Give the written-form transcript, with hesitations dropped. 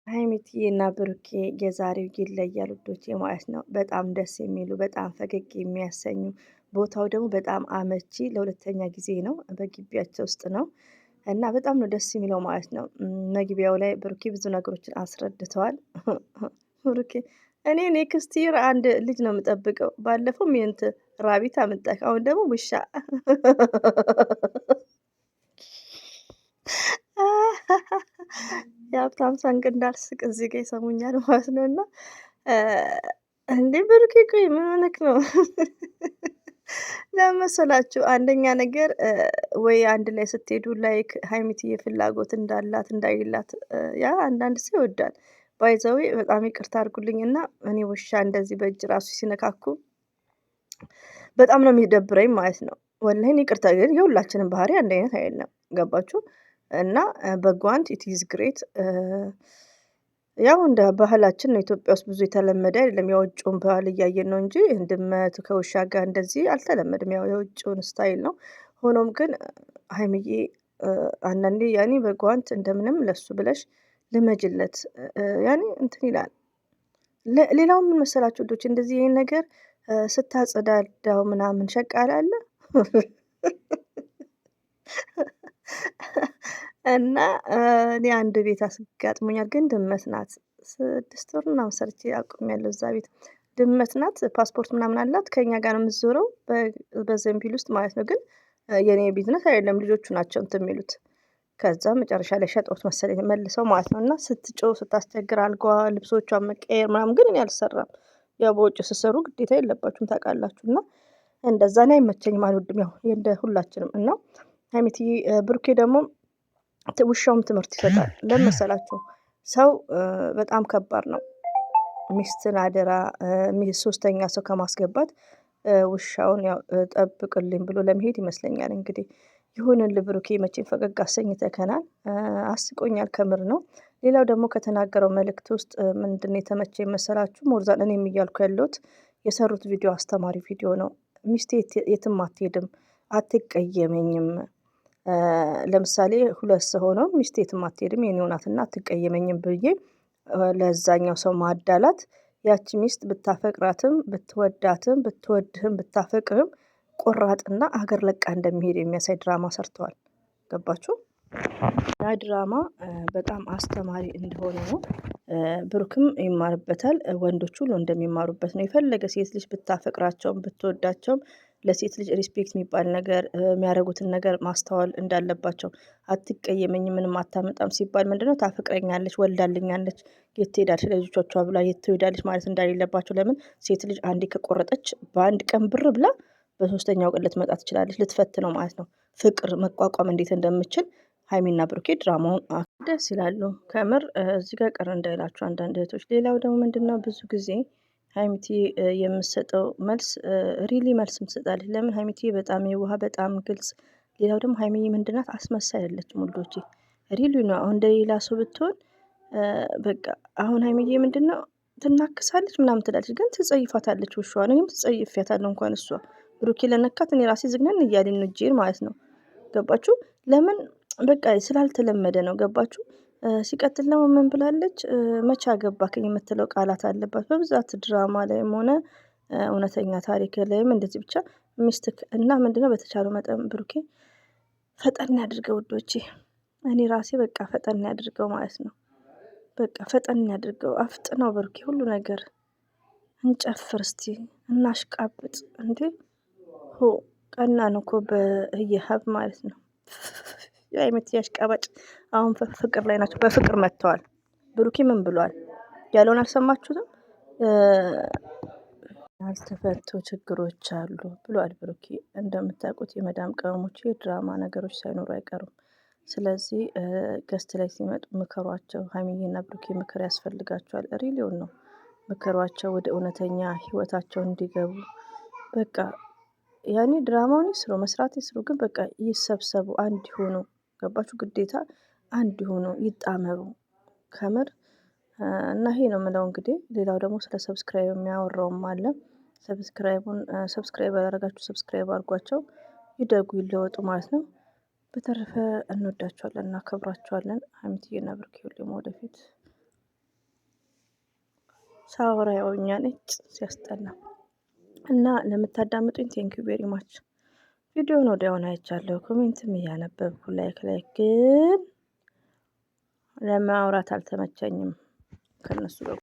ሀይሚዬና ብሩኬ የዛሬው ይለያል ውዶቼ ማለት ነው። በጣም ደስ የሚሉ በጣም ፈገግ የሚያሰኙ ቦታው ደግሞ በጣም አመቺ ለሁለተኛ ጊዜ ነው በግቢያቸው ውስጥ ነው እና በጣም ነው ደስ የሚለው ማለት ነው። መግቢያው ላይ ብሩኬ ብዙ ነገሮችን አስረድተዋል። ብሩኬ እኔ ኔክስት ይር አንድ ልጅ ነው የምጠብቀው። ባለፈው ምንት ራቢት አመጣክ፣ አሁን ደግሞ ውሻ። የሀብታም ሳንቅ እንዳልስቅ እዚህ ጋር ይሰሙኛል ማለት ነው። እና እንዴ ብሩኬ ቆይ ምን ሆነክ ነው? ለምን መሰላችሁ? አንደኛ ነገር ወይ አንድ ላይ ስትሄዱ ላይክ ሀይሚትዬ ፍላጎት እንዳላት እንዳይላት ያ አንዳንድ ሰው ይወዳል። ባይ ዘ ዌይ በጣም ይቅርታ አድርጉልኝና እኔ ውሻ እንደዚህ በእጅ ራሱ ሲነካኩ በጣም ነው የሚደብረኝ ማለት ነው። ወላሂ ይቅርታ ግን የሁላችንም ባህሪ አንድ አይነት አይደለም። ገባችሁ? እና በጓንት ኢት ኢዝ ግሬት። ያው እንደ ባህላችን ነው። ኢትዮጵያ ውስጥ ብዙ የተለመደ አይደለም። የውጭውን ባህል እያየን ነው እንጂ ድመት ከውሻ ጋር እንደዚህ አልተለመድም። ያው የውጭውን ስታይል ነው። ሆኖም ግን ሀይሚዬ አንዳንዴ ያኔ በጓንት እንደምንም ለሱ ብለሽ ልመጅለት ያኔ እንትን ይላል። ሌላው ምን መሰላችሁ ውዶች፣ እንደዚህ ይሄን ነገር ስታጸዳዳው ምናምን ሸቃላ አለ እና እኔ አንድ ቤት አጋጥሞኛል፣ ግን ድመት ናት። 6 ወር ምናምን ሰርቼ አቁሜያለሁ እዛ ቤት። ድመት ናት፣ ፓስፖርት ምናምን አላት። ከእኛ ጋር ነው የምትዞረው በዘንቢል ውስጥ ማለት ነው። ግን የኔ ቢዝነስ አይደለም፣ ልጆቹ ናቸው እንትን የሚሉት። ከዛ መጨረሻ ላይ ሸጠውት መሰለኝ መልሰው ማለት ነው። እና ስትጮህ ስታስቸግር አልጋዋ ልብሶቿን መቀየር ምናምን፣ ግን እኔ አልሰራም። ያው በውጭ ስትሰሩ ግዴታ የለባችሁም ታውቃላችሁ። እና እንደዛ እኔ አይመቸኝም፣ አልወድም። ያው እንደ ሁላችንም እና ሀይሚትዬ ብሩኬ ደግሞ ውሻውም ትምህርት ይሰጣል። ለምን መሰላችሁ? ሰው በጣም ከባድ ነው። ሚስትን አደራ ሶስተኛ ሰው ከማስገባት ውሻውን ያው ጠብቅልኝ ብሎ ለመሄድ ይመስለኛል። እንግዲህ ይሁንልህ ብሩኬ፣ መቼም ፈገግ አሰኝተከናል፣ አስቆኛል፣ ከምር ነው። ሌላው ደግሞ ከተናገረው መልእክት ውስጥ ምንድነው የተመቸኝ መሰላችሁ? ሞርዛን እኔም እያልኩ ያለሁት የሰሩት ቪዲዮ አስተማሪ ቪዲዮ ነው። ሚስቴ የትም አትሄድም፣ አትቀየመኝም። ለምሳሌ ሁለት ሰው ሆነው ሚስቴ የትም አትሄድም የኔው ናትና አትቀየመኝም ብዬ ለዛኛው ሰው ማዳላት፣ ያቺ ሚስት ብታፈቅራትም ብትወዳትም ብትወድህም ብታፈቅርም ቆራጥና ሀገር ለቃ እንደሚሄድ የሚያሳይ ድራማ ሰርተዋል። ገባችሁ? ያ ድራማ በጣም አስተማሪ እንደሆነ ነው። ብሩክም ይማርበታል፣ ወንዶች ሁሉ እንደሚማሩበት ነው። የፈለገ ሴት ልጅ ብታፈቅራቸውም ብትወዳቸውም ለሴት ልጅ ሪስፔክት የሚባል ነገር የሚያደርጉትን ነገር ማስተዋል እንዳለባቸው። አትቀየመኝ ምንም አታመጣም ሲባል ምንድነው ታፈቅረኛለች ወልዳልኛለች የት ትሄዳለች ለልጆቿ ብላ የት ትሄዳለች ማለት እንደሌለባቸው። ለምን ሴት ልጅ አንዴ ከቆረጠች በአንድ ቀን ብር ብላ በሶስተኛው ቀን ልትመጣ ትችላለች። ልትፈትነው ማለት ነው ፍቅር መቋቋም እንዴት እንደምችል። ሀይሚና ብሩኬ ድራማውን ደስ ይላሉ ከምር። እዚህ ጋር ቀር እንዳይላችሁ አንዳንድ እህቶች። ሌላው ደግሞ ምንድነው ብዙ ጊዜ ሀይሚቲ የምትሰጠው መልስ ሪሊ መልስ ትሰጣለች። ለምን ሀይሚቲ በጣም የዋህ በጣም ግልጽ። ሌላው ደግሞ ሀይሚዬ ምንድናት አስመሳይ አይደለችም ውዶቼ፣ ሪሊ ነው። አሁን እንደሌላ ሰው ብትሆን በቃ አሁን ሀይሚዬ ምንድነው ትናክሳለች ምናምን ትላለች፣ ግን ትጸይፋታለች ውሻዋን። እኔም ትጸይፊያታለሁ እንኳን እሷ ብሩኬ ለነካት እኔ ራሴ ዝግነን እያለኝ ነው እጄን ማለት ነው። ገባችሁ? ለምን በቃ ስላልተለመደ ነው። ገባችሁ? ሲቀጥል ደግሞ ምን ብላለች? መቼ አገባክኝ የምትለው ቃላት አለባት በብዛት ድራማ ላይም ሆነ እውነተኛ ታሪክ ላይም እንደዚህ ብቻ ሚስትክ እና ምንድነው በተቻለው መጠን ብሩኬ ፈጠን ያድርገው ውዶቼ። እኔ ራሴ በቃ ፈጠን ያድርገው ማለት ነው። በቃ ፈጠን ያድርገው፣ አፍጥነው ብሩኬ። ሁሉ ነገር እንጨፍር እስቲ እናሽቃብጥ እንዴ! ሆ ቀናን እኮ በየሀብ ማለት ነው። የአይነት ያሽቃባጭ አሁን ፍቅር ላይ ናቸው። በፍቅር መጥተዋል። ብሩኬ ምን ብሏል ያለውን አልሰማችሁትም? ያልተፈቱ ችግሮች አሉ ብሏል ብሩኬ። እንደምታውቁት የመዳም ቅመሞች የድራማ ነገሮች ሳይኖሩ አይቀሩም። ስለዚህ ገስት ላይ ሲመጡ ምከሯቸው። ሀይሚዬና ብሩኬ ምክር ያስፈልጋቸዋል። ሪሊውን ነው ምከሯቸው፣ ወደ እውነተኛ ህይወታቸው እንዲገቡ። በቃ ያኔ ድራማውን ይስሩ መስራት ይስሩ፣ ግን በቃ ይሰብሰቡ፣ አንድ ይሆኑ። ገባችሁ? ግዴታ አንድ ይሆኑ፣ ይጣመሩ ከምር። እና ይሄ ነው የምለው እንግዲህ። ሌላው ደግሞ ስለ ሰብስክራይብ የሚያወራውም አለ። ሰብስክራይብ ያደረጋችሁ ሰብስክራይብ አድርጓቸው፣ ይደጉ ይለወጡ ማለት ነው። በተረፈ እንወዳቸዋለን፣ እናከብራቸዋለን። ሀይሚትዬና ብሩኬ ሁሌም ወደፊት ሳወራ ያውኛል እጭ ሲያስጠላ። እና ለምታዳምጡኝ ቴንኪው ቬሪ ማች። ቪዲዮውን ወዲያውኑ አይቻለሁ፣ ኮሜንትም እያነበብኩ ላይክ ግን ለማውራት አልተመቸኝም ከነሱ ጋር